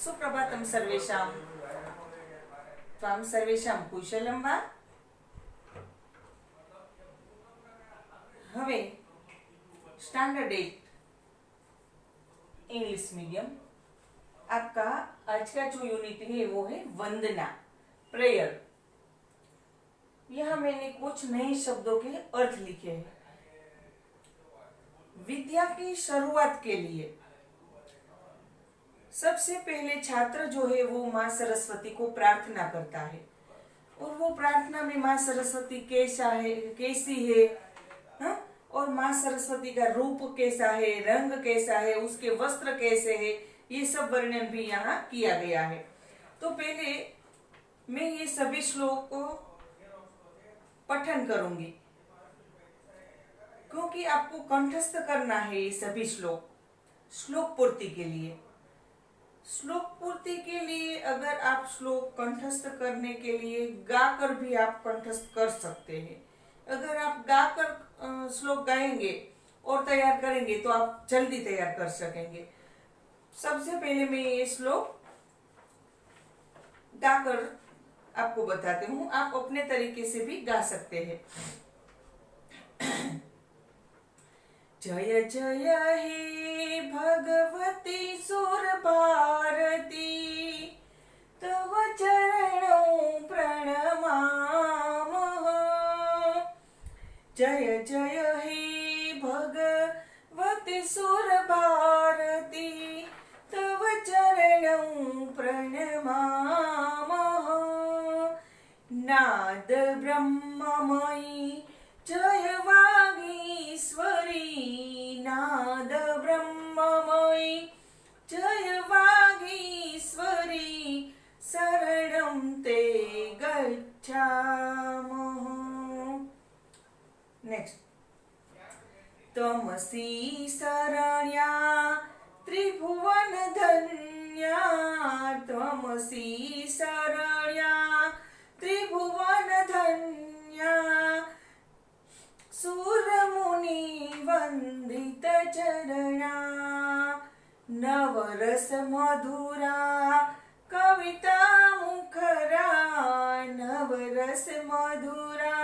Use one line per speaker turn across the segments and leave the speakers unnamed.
सुप्रभातम सर्वेषां त्वां सर्वेषां कुशलं वा। हवे स्टैंडर्ड 8 इंग्लिश मीडियम आपका आज का जो यूनिट है वो है वंदना, प्रेयर। यहाँ मैंने कुछ नए शब्दों के अर्थ लिखे हैं। विद्या की शुरुआत के लिए सबसे पहले छात्र जो है वो माँ सरस्वती को प्रार्थना करता है और वो प्रार्थना में माँ सरस्वती कैसी है, हा? और माँ सरस्वती का रूप कैसा है, रंग कैसा है, उसके वस्त्र कैसे है, ये सब वर्णन भी यहाँ किया गया है। तो पहले मैं ये सभी श्लोक को पठन करूंगी क्योंकि आपको कंठस्थ करना है ये सभी श्लोक पूर्ति के लिए। श्लोक पूर्ति के लिए अगर आप श्लोक कंठस्थ करने के लिए गाकर भी आप कंठस्थ कर सकते हैं। अगर आप गाकर श्लोक गाएंगे और तैयार करेंगे तो आप जल्दी तैयार कर सकेंगे। सबसे पहले मैं ये श्लोक गाकर आपको बताती हूँ, आप अपने तरीके से भी गा सकते हैं। जय जय हे भगवती सुर भारती, तव चरणों प्रणमामः। जय जय हे भगवती सुर भारती, तव चरणों प्रणमामः। नाद ब्रह्ममयी जय वागीश्वरी, नाद ब्रह्ममयी जय वागीश्वरी, शरणं ते गच्छामः। नेक्स्ट। त्वमसि शरण्या त्रिभुवन धन्या, त्वमसि शरण्या त्रिभुवन धन्या, सूरमुनि वंदित चरणा, नवरस मधुरा कविता मुखरा, नवरस मधुरा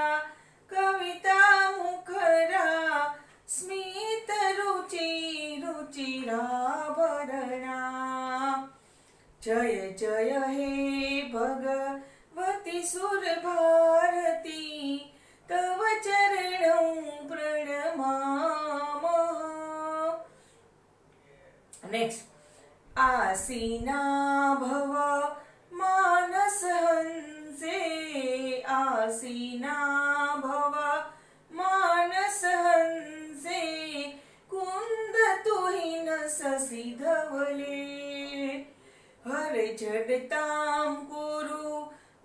कविता मुखरा, स्मित रुचि रुचिराभरणा। जय जय हे भगवती सुर भारती, तव चरणों प्रणमामः। नेक्स्ट। आसीना भव मानस हंसे, आसीना भव मानस हंसे, कुंद तुहिन शशि धवले, हर जडतां कुरु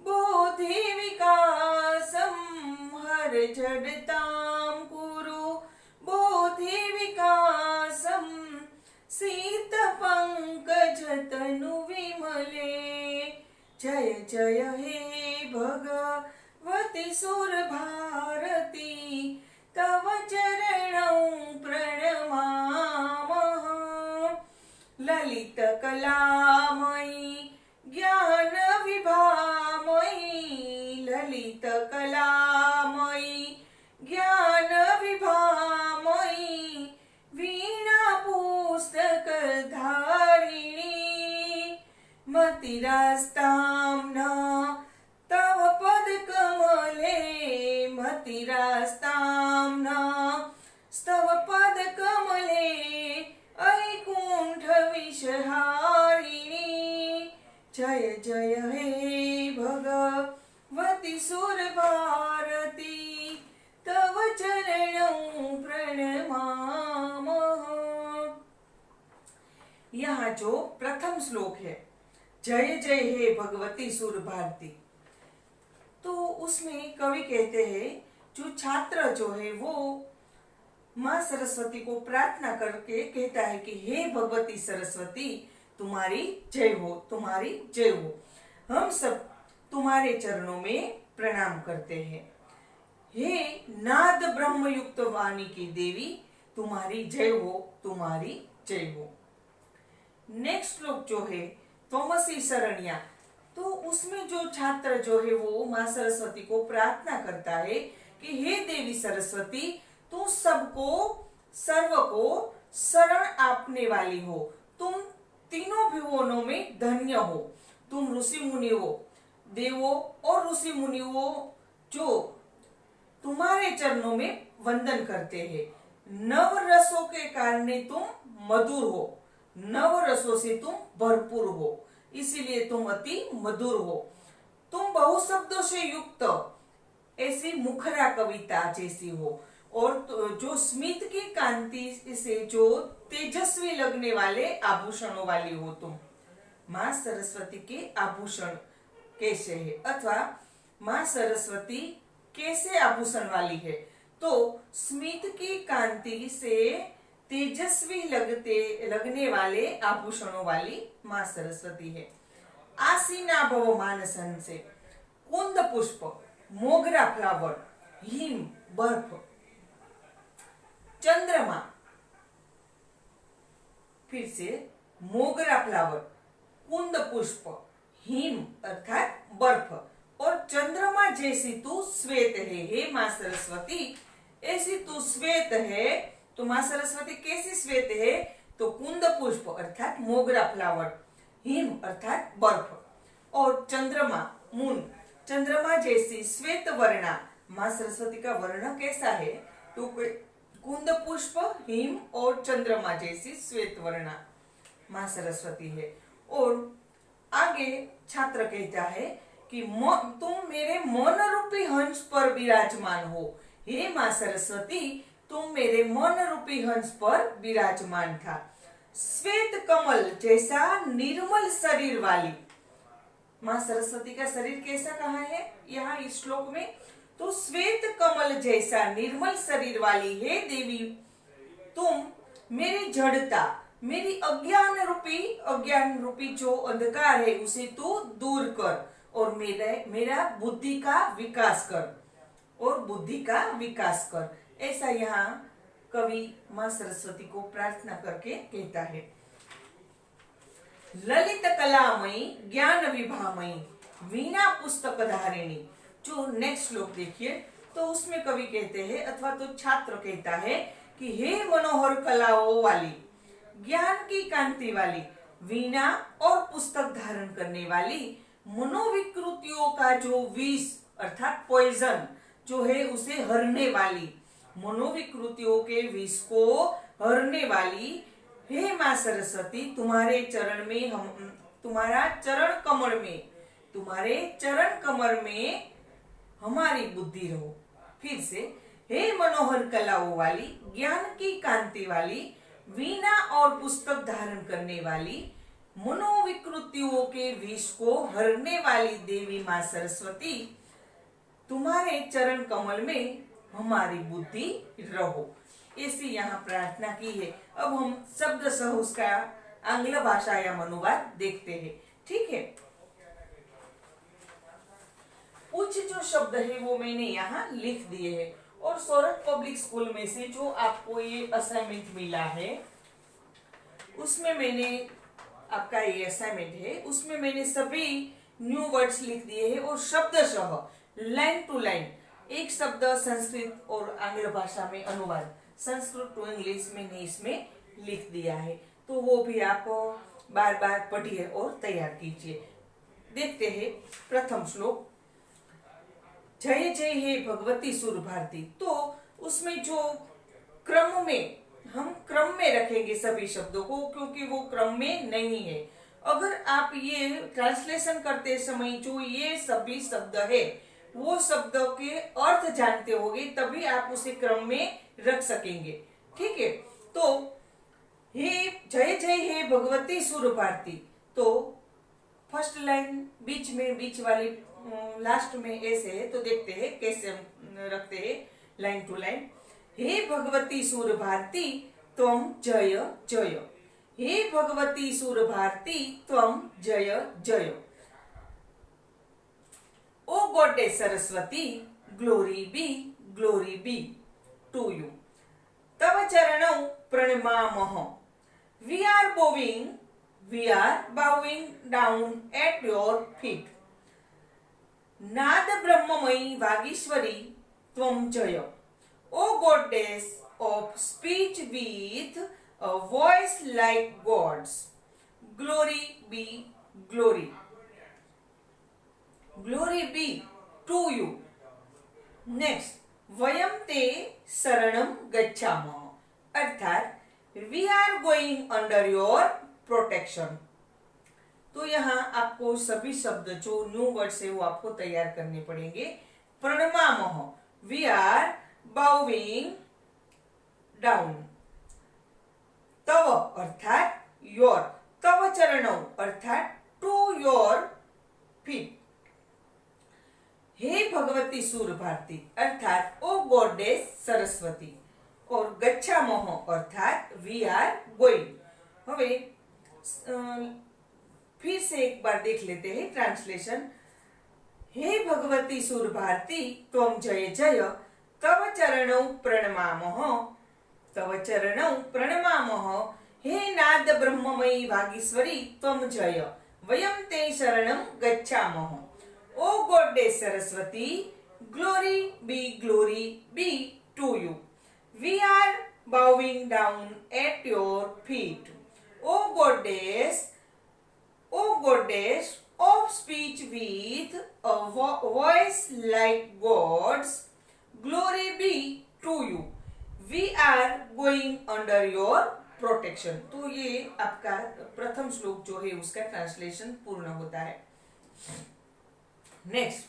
बोधि विकासं, हर जडतां कुरु बोधि विकासं, शीत पंकज तनु विमले। जय जय हे भगवती सुर भारती, तव चरणों प्रणमामः। ललित कलामयी ज्ञान विभामयी, ललित कलामयी ज्ञान विभामयी, वीणा पुस्तक धारिणी, मतिरास्तां न तव पद कमले, मतिरास्तां न स्तव पद कमले, ऐकुंठ विषहारिणी। जय जय हे भगवती सुर भारती, तव चरणों प्रणमामः। यहाँ जो प्रथम श्लोक है जय जय हे भगवती सुर भारती, तो उसमें कवि कहते हैं जो छात्र जो है वो माँ सरस्वती को प्रार्थना करके कहता है कि हे भगवती सरस्वती तुम्हारी जय हो, तुम्हारी जय हो। हम सब तुम्हारे चरणों में प्रणाम करते हैं। हे नाद ब्रह्म युक्त वाणी की देवी तुम्हारी जय हो, तुम्हारी जय हो। नेक्स्ट श्लोक जो है त्वमसि शरण्या। तो उसमें जो छात्र जो है वो माँ सरस्वती को प्रार्थना करता है कि हे देवी सरस्वती, तू सबको सर्व को शरण आपने वाली हो, तुम तीनों भुवनों में धन्य हो, तुम ऋषि मुनियों, देवों और ऋषि मुनियों जो तुम्हारे चरणों में वंदन करते हैं। नव रसों के कारण तुम मधुर हो, नव रसों से तुम भरपूर हो, इसीलिए तुम अति मधुर हो। तुम बहु शब्दों से युक्त ऐसी मुखरा कविता जैसी हो, और जो स्मित की कांति से जो तेजस्वी लगने वाले आभूषणों वाली हो तुम। माँ सरस्वती के आभूषण कैसे है, अथवा माँ सरस्वती कैसे आभूषण वाली है? तो स्मित की कांति से तेजस्वी लगने वाले आभूषणों वाली माँ सरस्वती है। आसीना भव मानसन से, कुंद पुष्प, मोगरा फ्लावर, हिम बर्फ, चंद्रमा, फिर से मोगरा फ्लावर, कुंद पुष्प, हिम अर्थात बर्फ, और चंद्रमा जैसी तू श्वेत है। हे माँ सरस्वती, ऐसी तू श्वेत है। तो माँ सरस्वती कैसी श्वेत है? तो कुंद पुष्प अर्थात मोगरा फ्लावर, हिम अर्थात बर्फ, और चंद्रमा मून, चंद्रमा जैसी श्वेत वर्णा। माँ सरस्वती का वर्ण कैसा है? तो कुंद पुष्प, हिम और चंद्रमा जैसी श्वेत वर्णा माँ सरस्वती है। और आगे छात्र कहता है कि तुम मेरे मौन रूपी हंस पर विराजमान हो। हे माँ सरस्वती, तुम मेरे मौन रूपी हंस पर विराजमान था। श्वेत कमल जैसा निर्मल शरीर वाली माँ सरस्वती का शरीर कैसा कहा है यहाँ इस श्लोक में? तो श्वेत कमल जैसा निर्मल शरीर वाली हे देवी, तुम मेरी जड़ता, मेरी अज्ञान रूपी जो अंधकार है उसे तू दूर कर, और मेरा बुद्धि का विकास कर, और बुद्धि का विकास कर। ऐसा यहाँ कवि माँ सरस्वती को प्रार्थना करके कहता है। ललित कलामयी ज्ञान विभामयी वीणा पुस्तक धारिणी। जो नेक्स्ट श्लोक देखिए, तो उसमें कवि कहते हैं अथवा तो छात्र कहता है कि हे मनोहर कलाओं वाली, ज्ञान की कांति वाली, वीणा और पुस्तक धारण करने वाली, मनोविकृतियों का जो विष अर्थात पॉइजन जो है उसे हरने वाली, मनोविकृतियों के विष को हरने वाली हे माँ सरस्वती, तुम्हारे चरण में तुम्हारे चरण कमल में हमारी बुद्धि रहो। फिर से, हे मनोहर कलाओं वाली, ज्ञान की कांति वाली, वीणा और पुस्तक धारण करने वाली, मनोविकृतियों के विष को हरने वाली देवी माँ सरस्वती, तुम्हारे चरण कमल में हमारी बुद्धि रहो। ऐसी यहाँ प्रार्थना की है। अब हम शब्द सह उसका आंग्ल भाषायाम अनुवाद देखते हैं। ठीक है, कुछ जो शब्द है वो मैंने यहाँ लिख दिए हैं, और सोरठ पब्लिक स्कूल में से जो आपको ये असाइनमेंट मिला है उसमें मैंने आपका ये असाइनमेंट है, उसमें मैंने सभी न्यू वर्ड्स लिख दिए हैं, और शब्दशः लाइन टू लाइन एक शब्द संस्कृत और आंग्ल भाषा में अनुवाद, संस्कृत टू इंग्लिश मैंने इसमें लिख दिया है। तो वो भी आप बार बार पढ़िए और तैयार कीजिए। देखते हैं प्रथम श्लोक। जय जय हे भगवती सुर भारती। तो उसमें जो क्रम में, हम क्रम में रखेंगे सभी शब्दों को, क्योंकि वो क्रम में नहीं है। अगर आप ये ट्रांसलेशन करते समय जो ये सभी शब्द है वो शब्दों के अर्थ जानते होंगे, तभी आप उसे क्रम में रख सकेंगे। ठीक है, तो हे जय जय हे भगवती सुर भारती, तो फर्स्ट लाइन बीच वाली लास्ट में ऐसे है, तो देखते हैं कैसे हम रखते हैं लाइन टू लाइन। हे भगवती सुर भारती त्वं जय जय, हे भगवती सुर भारती त्वं जय जय। O goddess Saraswati, glory be to you. तव चरणौ प्रणमामः. We are bowing we are bowing down at your feet. नाद ब्रह्ममयी वागीश्वरी त्वं जय. O goddess of speech with a voice like God's. Glory be, glory. Glory be to you. Next, वयम ते शरणम गच्छामः, अर्थात we are going under your protection. तो यहाँ आपको सभी शब्द जो न्यू वर्ड्स है वो आपको तैयार करने पड़ेंगे. प्रणमामः, we are bowing down. तव अर्थात your, तव चरणौ अर्थात to your feet. हे भगवती सूर भारती अर्थात ओ गॉडेस सरस्वती. और गच्छामः अर्थात वी आर गोइंग. હવે फिर से एक बार देख लेते हैं ट्रांसलेशन. हे भगवती सूर भारती त्वं जय जय. तव चरणौ प्रणमामः, तव चरणौ प्रणमामः. हे नाद ब्रह्ममयी वागीश्वरी त्वं जय. वयं ते शरणं गच्छामः. O goddess Saraswati, glory be to you. We are bowing down at your feet. O goddess of speech with a voice like God's, glory be to you. We are going under your protection. तो ये आपका प्रथम श्लोक जो है उसका translation पूर्ण होता है. नेक्स्ट,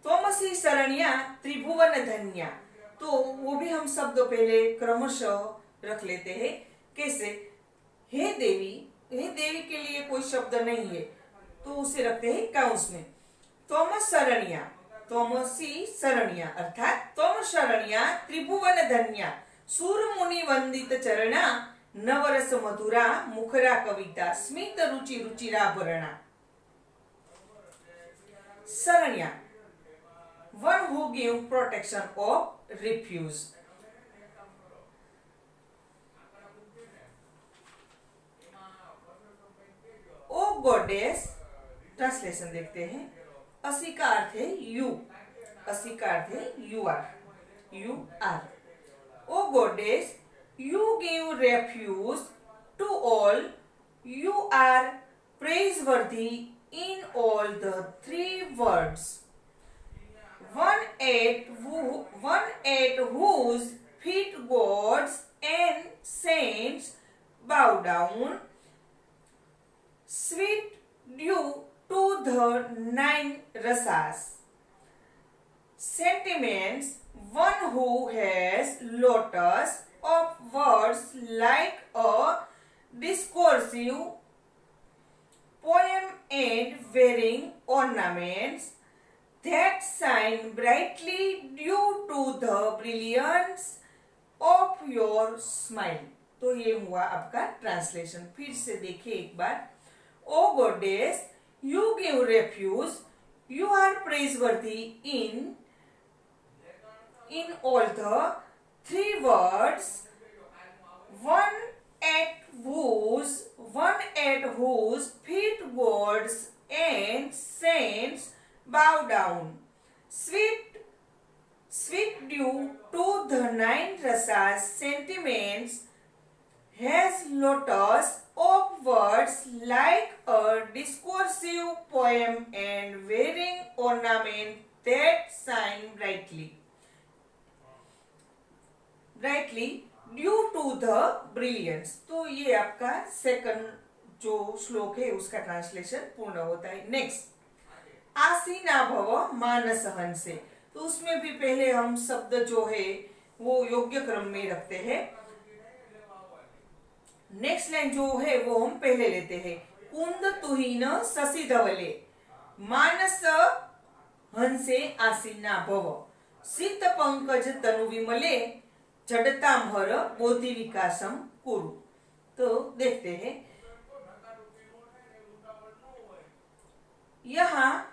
त्वमसि शरण्या त्रिभुवन धन्या. तो वो भी हम शब्द पहले क्रमशः रख लेते हैं. कैसे? हे देवी, हे देवी के लिए कोई शब्द नहीं है तो उसे रखते हैं काउंस में. त्वम शरण्या, त्वमसि शरण्या अर्थात त्वम शरण्या त्रिभुवन धन्या. सूर मुनि वंदित चरणा, नवरस मधुरा मुखरा कविता, स्मित रुचि रुचिराभरणा. Saranya, one who gave protection of refuge. O goddess, translation देखते हैं. असी का अर्थ है यू, असी का अर्थ है you are, you are. O goddess, you give refuge to all. You are praiseworthy in all the three words. One at whose feet gods and saints bow down. Sweet dew to the nine rasas. Sentiments, one who has lotus of words like a discursive poem and wearing ornaments that shine brightly due to the brilliance of your smile. तो ये हुआ आपका translation. फिर से देखिए एक बार. O goddess, you give refuge. You are praiseworthy in all the three words. One at whose feet gods and saints bow down. Sweet dew to the nine rasas. Sentiments, has lotus of words like a discursive poem and wearing ornament that shine brightly due to the brilliance. तो ये आपका second जो श्लोक है उसका translation पूर्ण होता है. नेक्स्ट, आसीना भव मानस हंसे. तो उसमें भी पहले हम शब्द जो है वो योग्य क्रम में रखते हैं. नेक्स्ट लाइन जो है वो हम पहले लेते हैं. कुंद तुहीन शशि धवले, मानस हंसे आसीना भव. शीत पंकज तनु विमले, जडतामहर बोधि विकासम कुरु. तो देखते हैं यहाँ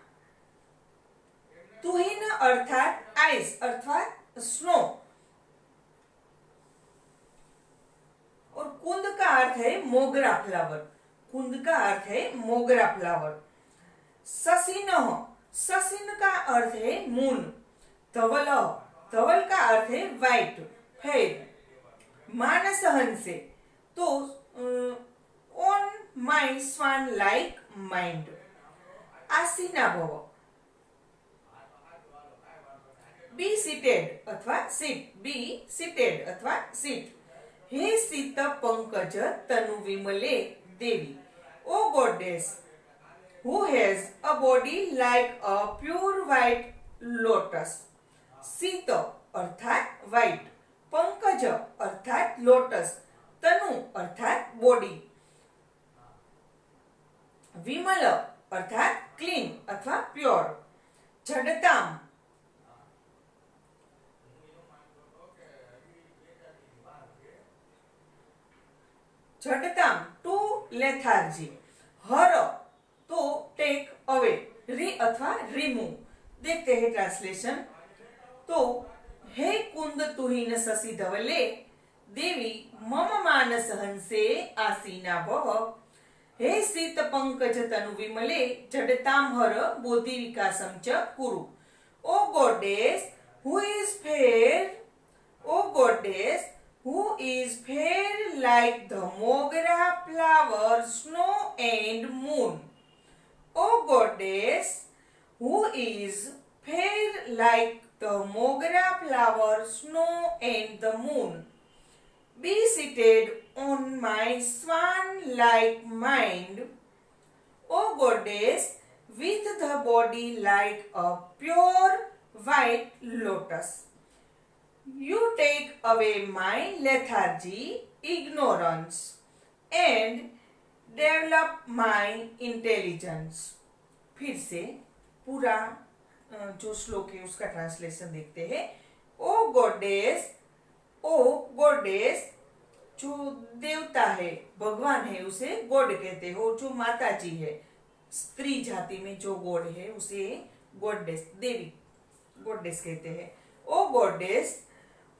तुहीन अर्थात आइस अर्थात स्नो और कुंद का अर्थ है मोगरा फ्लावर. कुंद का अर्थ है मोगरा फ्लावर। शशिनः, शशिन का अर्थ है मून। धवल, धवल का अर्थ है व्हाइट, फेर। मानसहंसे, तो on my swan like mind. आसीना भव, बी सीटेड अथवा सीट, बी सीटेड अथवा सीट। हे शीत पंकज तनु विमले देवी, O goddess who has a body like a pure white lotus। शीत अर्थात व्हाइट, पंकज अर्थात लोटस, तनु अर्थात बॉडी, विमल अर्थात क्लीन अथवा प्योर। जडताम, जडताम टू लेथार्जी। हर तो टेक अवे, री अथवा रिमूव। देखते हैं ट्रांसलेशन। तो हे कुंद तुहिन शशि धवले देवी मम मानस हंसे आसीना भव। हे शीत पंकज तनु विमले जडताम हर बोधि विकासम च कुरु। O goddess who is fair, O goddess who is fair like the mogra flower, snow and moon। O goddess who is fair like the mogra flower, snow and the moon, be seated on my swan-like mind। O goddess with the body like a pure white lotus, you take away my lethargy, ignorance and develop my intelligence। फिर से पूरा जो श्लोक है उसका translation देखते हैं। ओ goddess, ओ goddess जो देवता है, भगवान है, उसे गॉड कहते हो। जो माता जी है, स्त्री जाति में जो गॉड है उसे गॉडेस, देवी, गॉडेस कहते हैं। ओ goddess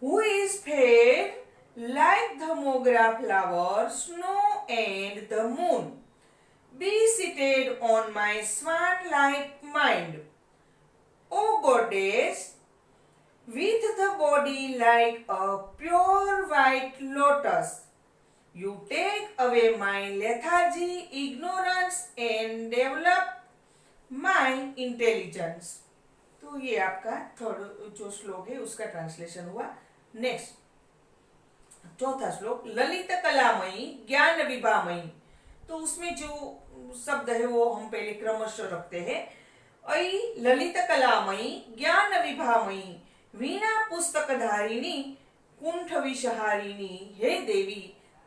who is fair like the mogra flower, snow and the moon, be seated on my swan-like mind। O goddess with the body like a pure white lotus, you take away my lethargy, ignorance and develop my intelligence। तो ये आपका third जो श्लोक है उसका translation हुआ। Next चौथा श्लोक, ललित कलामयी ज्ञान विभामयी। तो उसमें जो शब्द है वो हम पहले क्रमशः रखते हैं। ऐ ललित कलामयी ज्ञान विभामयी वीणा पुस्तक धारिणी कुंठ विषहारिणी, हे देवी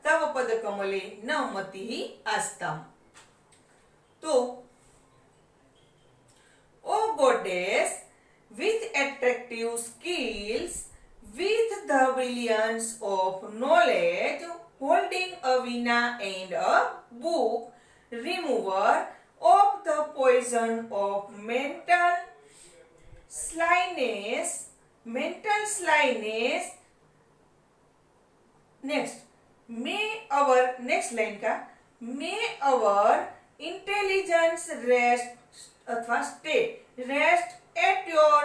तव पद कमले न मति आस्ताम। तो ओ goddess with attractive skills, with the brilliance of knowledge, holding a veena and a book, remover of the poison of mental slyness, mental slyness। next may our, next line का, may our intelligence rest अथवा stay, rest at your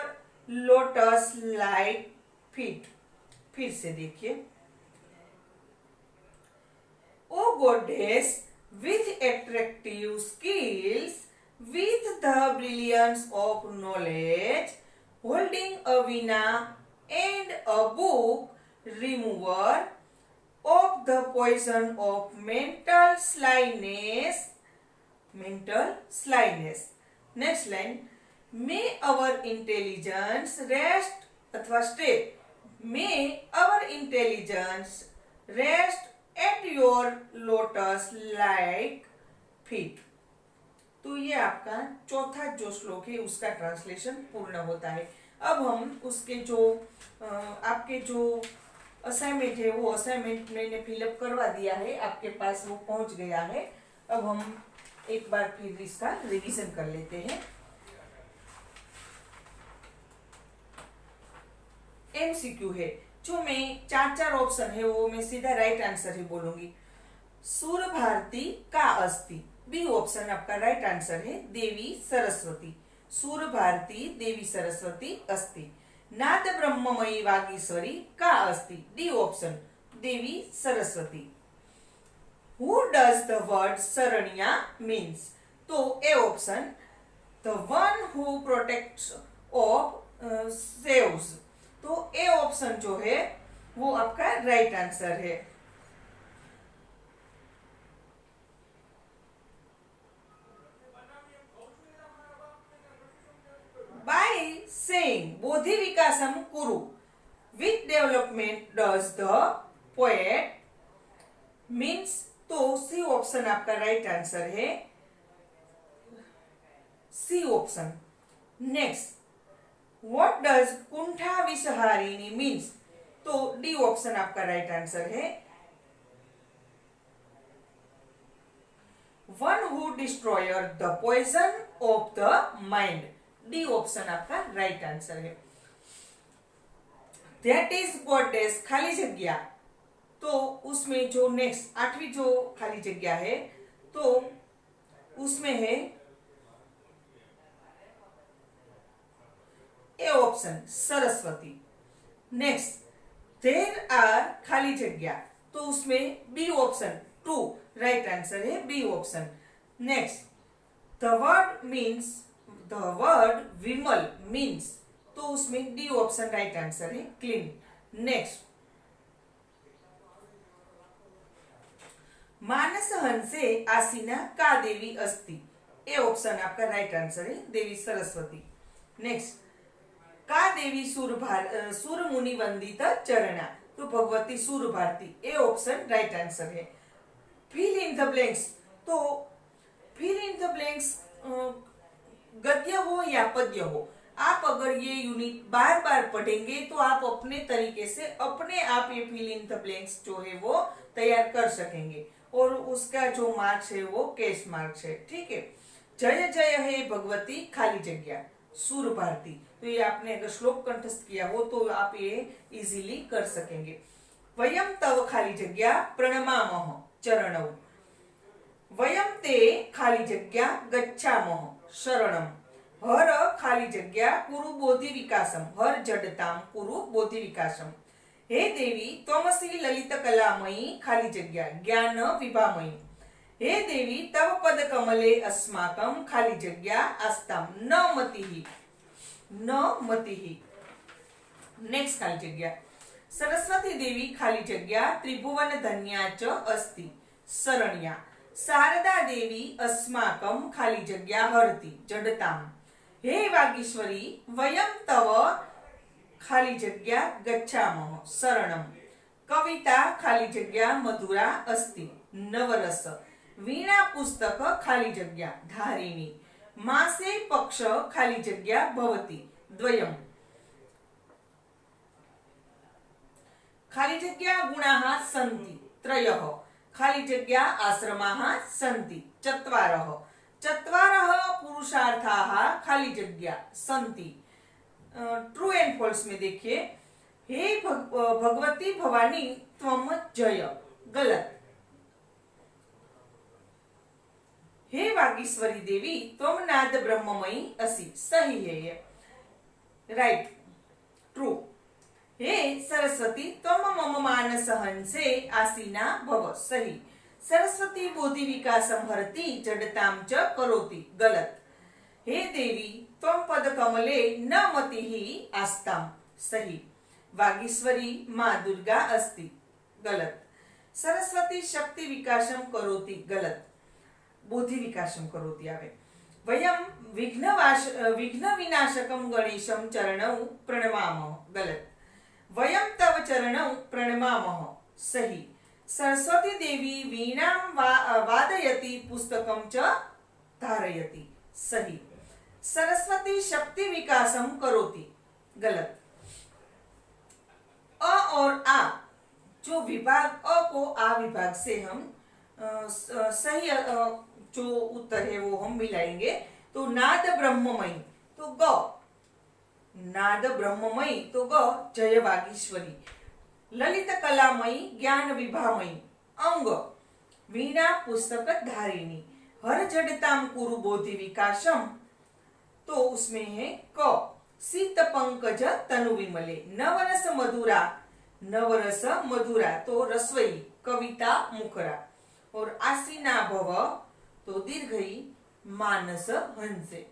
lotus like feet। फिर से देखिए। O goddess with attractive skills, with the brilliance of knowledge, holding a veena and a book, remover of the poison of mental slyness, mental slyness। next line, may our intelligence rest अथवा stay, may our intelligence rest at your lotus like feet। तो ये आपका चौथा जो श्लोक है उसका translation पूर्ण होता है। अब हम उसके जो आपके जो असाइनमेंट है वो असाइनमेंट मैंने फिलअप करवा दिया है, आपके पास वो पहुंच गया है। अब हम एक बार फिर इसका रिवीजन कर लेते हैं। एमसीक्यू है, जो मैं चार ऑप्शन है वो मैं सीधा राइट आंसर ही बोलूंगी। सुर भारती का अस्ति। बी ऑप्शन आपका राइट आंसर है, देवी सरस्वती। सुर भारती देवी सरस्वती अस्ति। नाद ब्रह्ममयी वागीश्वरी का अस्ति। D option, Devi Saraswati. Who does the word Saranya means? तो A option, the one who protects or saves। तो ए ऑप्शन जो है वो आपका राइट आंसर है। By saying बोधि विकासम कुरु, which development does the poet means? तो सी ऑप्शन आपका राइट आंसर है, C option. Next, what does कुंठा विषहारिणी मीन्स? तो डी ऑप्शन आपका राइट आंसर है, one who destroyer the poison of the mind. D option आपका राइट आंसर है। दैट इज गॉडेस खाली जगह, तो उसमें जो नेक्स्ट 8वीं जो खाली जगह है तो उसमें है A option Saraswati. Next, there are खाली जगह, तो उसमें B option true right answer है, B option. Next, the word means, the word विमल मीन्स, तो उसमें डी ऑप्शन राइट आंसर है, क्लीन। नेक्स्ट, मानस हंसे आसीना का देवी अस्ति। ए ऑप्शन आपका राइट आंसर है, देवी सरस्वती। नेक्स्ट, का देवी सुर मुनि वंदित चरणा, तो भगवती सुर भारती। ए ऑप्शन राइट आंसर है। फिल इन द ब्लैंक्स, तो फिल इन द ब्लैंक्स गद्य हो या पद्य हो, आप अगर ये यूनिट बार बार पढ़ेंगे तो आप अपने तरीके से अपने आप ये फिल इन द ब्लैंक्स जो है वो तैयार कर सकेंगे, और उसका जो मार्क्स है वो कैश मार्क्स है। ठीक है, जय जय हे भगवती खाली जगह सुर भारती, तो ये आपने अगर श्लोक कंठस्थ किया हो तो आप ये इजीली कर सकेंगे। वयम तव खाली जगह प्रणमामः चरणौ, वयम ते खाली जगह गच्छामः शरणम, हर खाली जगह कुरु बोधि विकासम, हर जडताम कुरु बोधि विकासम। हे देवी त्वमसि ललित कलामयी खाली जगह ज्ञान विभामयी, हे देवी तव पद कमले अस्माकं खाली जगह आस्ताम न मतिहि, न मतिहि। नेक्स्ट खाली जगह, सरस्वती देवी खाली जगह त्रिभुवन धन्या च अस्ति शरण्या, शारदा देवी अस्माकं खाली जगह हरति जडताम, हे वागीश्वरी वयम तव खाली जगह गच्छामः शरणम, कविता खाली जगह मधुरा अस्ति नवरस, वीणा पुस्तक खाली जगह धारिणी, मासे पक्ष खाली जगह भवति द्वयम, खाली जगह गुणाः सन्ति त्रयः, खाली जगह आश्रमाः सन्ति चत्वारः, चत्वारः पुरुषार्थाः खाली जगह सन्ति। ट्रू एंड फॉल्स में देखिए, हे भगवती भवानी त्वम जय, गलत। हे वागीश्वरी देवी त्वम नाद ब्रह्ममयी असि, सही है ये, राइट ट्रू। हे सरस्वती त्वम मम मानस हंसे आसीना भव, सही। सरस्वती बोधि विकासम हरति जडताम च करोति, गलत। हे देवी त्वम पद कमले न मतिहि आस्ताम, सही। वागीश्वरी माँ दुर्गा अस्ति, गलत। सरस्वती शक्ति विकासम करोति, गलत। बोधि विकासम करोति आवे। वयम विघ्न विनाशकम गणेशम चरणौ प्रणमामः, गलत। वयम तव चरणौ प्रणमामः, सही। सरस्वती देवी वीणां वादयति पुस्तकं च धारयति, सही। सरस्वती शक्ति विकासम करोति, गलत। अ और आ, जो विभाग अ को आ विभाग से हम सही जो उत्तर है वो हम मिलाएंगे। तो नाद ब्रह्ममयी, तो ग, नाद ब्रह्ममयी तो ग जय वागीश्वरी। ललित कलामयी ज्ञान विभामयी अंग, वीणा पुस्तक धारिणी, हर जडताम कुरु बोधि विकासम, तो उसमें है क, शीत पंकज तनु विमले, नवरस मधुरा, नवरस मधुरा तो रसवई कविता मुखरा, और आसीना भव तो दीर्घई मानस हंसे।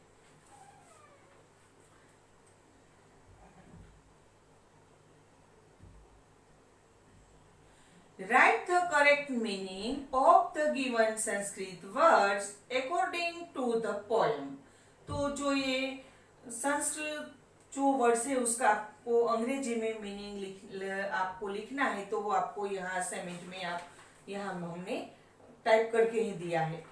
Write the correct meaning of the given Sanskrit words according to the poem। तो जो ये संस्कृत जो वर्ड्स है उसका आपको अंग्रेजी में मीनिंग आपको लिखना है, तो वो आपको यहाँ असाइनमेंट में आप यहाँ हमने टाइप करके ही दिया है।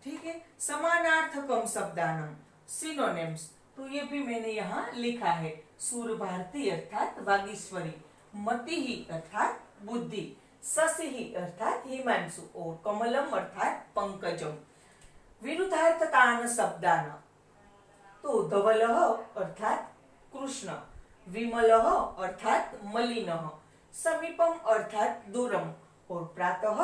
ठीक है, समानार्थकम शब्दानम सिनोनिम्स, तो ये भी मैंने यहाँ लिखा है। सूर भारती अर्थात वागीश्वरी, मति ही अर्थात बुद्धि, शशि ही अर्थात हिमांशु, और कमलम अर्थात पंकजम। विरुद्धार्थकान शब्दान, तो धवलः अर्थात कृष्ण, विमलः अर्थात मलिनः, समीपम अर्थात दूरम, और प्रातः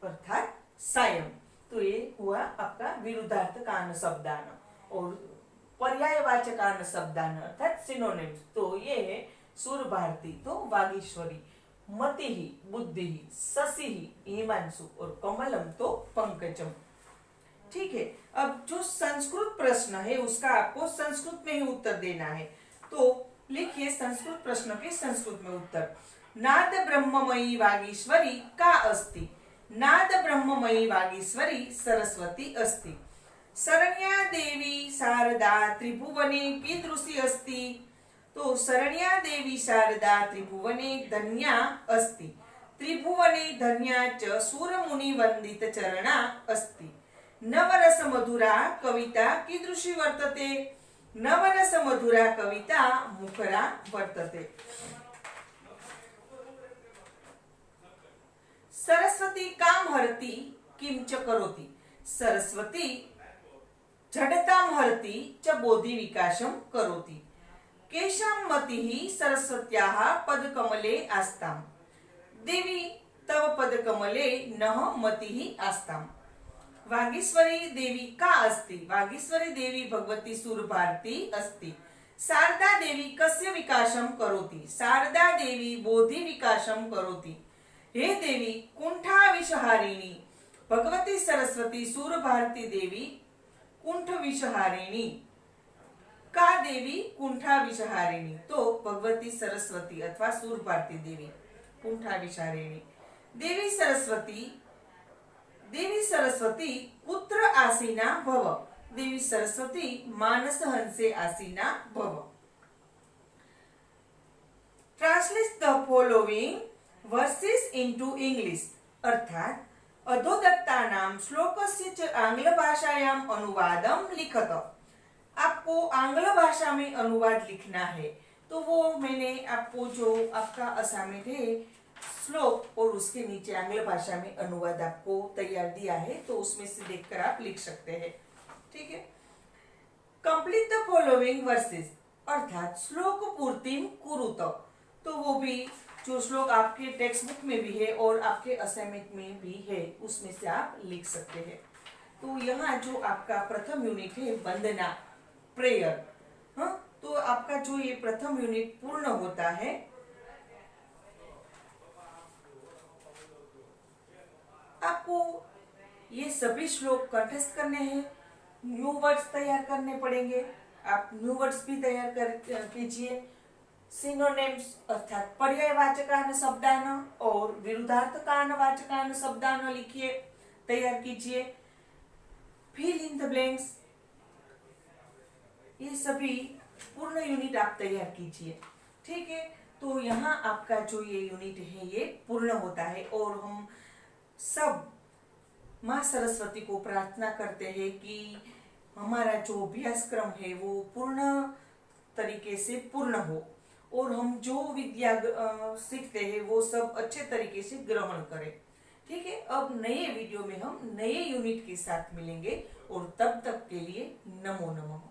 अर्थात सायं। तो ये हुआ आपका विरुद्धार्थकान शब्दान। और पर्यायवाचकान शब्दान अर्थात सिनोनिम्स, तो ये है सूर भारती तो वागीश्वरी, मति ही बुद्धि ही, शशि ही हिमांशु, और कमलम तो पंकजम। ठीक है, अब जो संस्कृत प्रश्न है उसका आपको संस्कृत में ही उत्तर देना है। तो लिखिए संस्कृत प्रश्न के संस्कृत में उत्तर। नाद ब्रह्ममयी वागीश्वरी का अस्ति, नाद ब्रह्ममयी वागीश्वरी सरस्वती अस्ति, शरण्या देवी शारदा त्रिभुवने कीदृशी अस्ति, तो शरण्या देवी शारदा त्रिभुवने धन्या अस्ति, त्रिभुवने धन्या च सूरमुनि वंदित चरणा अस्ति, नवरस मधुरा कविता कीदृशी वर्तते, नवरस मधुरा कविता मुखरा वर्तते। सरस्वती काम हरति किम च करोति, सरस्वती जडताम हरति च बोधि विकासम करोति, केशम मतिः सरस्वत्याः पदकमले आस्ताम्, देवी तव पदकमले नः मतिः आस्ताम्। वागीश्वरी देवी का अस्ति, वागीश्वरी देवी भगवती सूरभारती अस्ति, शारदा देवी कस्य विकासम करोति, शारदा देवी बोधि विकासम करोति, हे देवी कुंठा विषहारिणी, भगवती सरस्वती सूरभारती देवी कुंठ विषहारिणी, का देवी कुंठा विषहारिणी, तो भगवती सरस्वती अथवा सूरभारती देवी कुंठा विषहारिणी। देवी सरस्वती, देवी सरस्वती पुत्र आसीना भव, देवी सरस्वती मानस हंसे आसीना भव। Translate the following versus into English, अर्थात अधोदत्तानां श्लोकस्य च आंग्ल भाषायाम अनुवादम लिखत। आपको आंग्ल भाषा में अनुवाद लिखना है, तो वो मैंने आपको जो आपका असाइनमेंट है श्लोक और उसके नीचे आंग्ल भाषा में अनुवाद आपको तैयार दिया है, तो उसमें से देखकर आप लिख सकते हैं। ठीक है, कंप्लीट द फॉलोइंग वर्सेस, अर्थात श्लोक पूर्तिम कुरुत, तो वो भी जो श्लोक आपके टेक्स्ट बुक में भी है और आपके असाइनमेंट में भी है उसमें से आप लिख सकते हैं। तो यहाँ जो आपका प्रथम यूनिट है वंदना प्रेयर, हाँ, तो आपका जो ये प्रथम यूनिट पूर्ण होता है। आपको ये सभी श्लोक कंठस्थ करने हैं, न्यू वर्ड्स तैयार करने पड़ेंगे, आप न्यू वर्ड्स भी तैयार कर कीजिए। सिनोनिम्स अर्थात पर्यायवाचकान शब्दान और विरुद्धार्थकान वाचकान शब्दान लिखिए, तैयार कीजिए। फिल इन द ब्लैंक्स, ये सभी पूर्ण यूनिट आप तैयार कीजिए। ठीक है, तो यहाँ आपका जो ये यूनिट है ये पूर्ण होता है, और हम सब माँ सरस्वती को प्रार्थना करते हैं कि हमारा जो अभ्यासक्रम है वो पूर्ण तरीके से पूर्ण हो, और हम जो विद्या सीखते हैं वो सब अच्छे तरीके से ग्रहण करें। ठीक है, अब नए वीडियो में हम नए यूनिट के साथ मिलेंगे, और तब तक के लिए नमो नमः।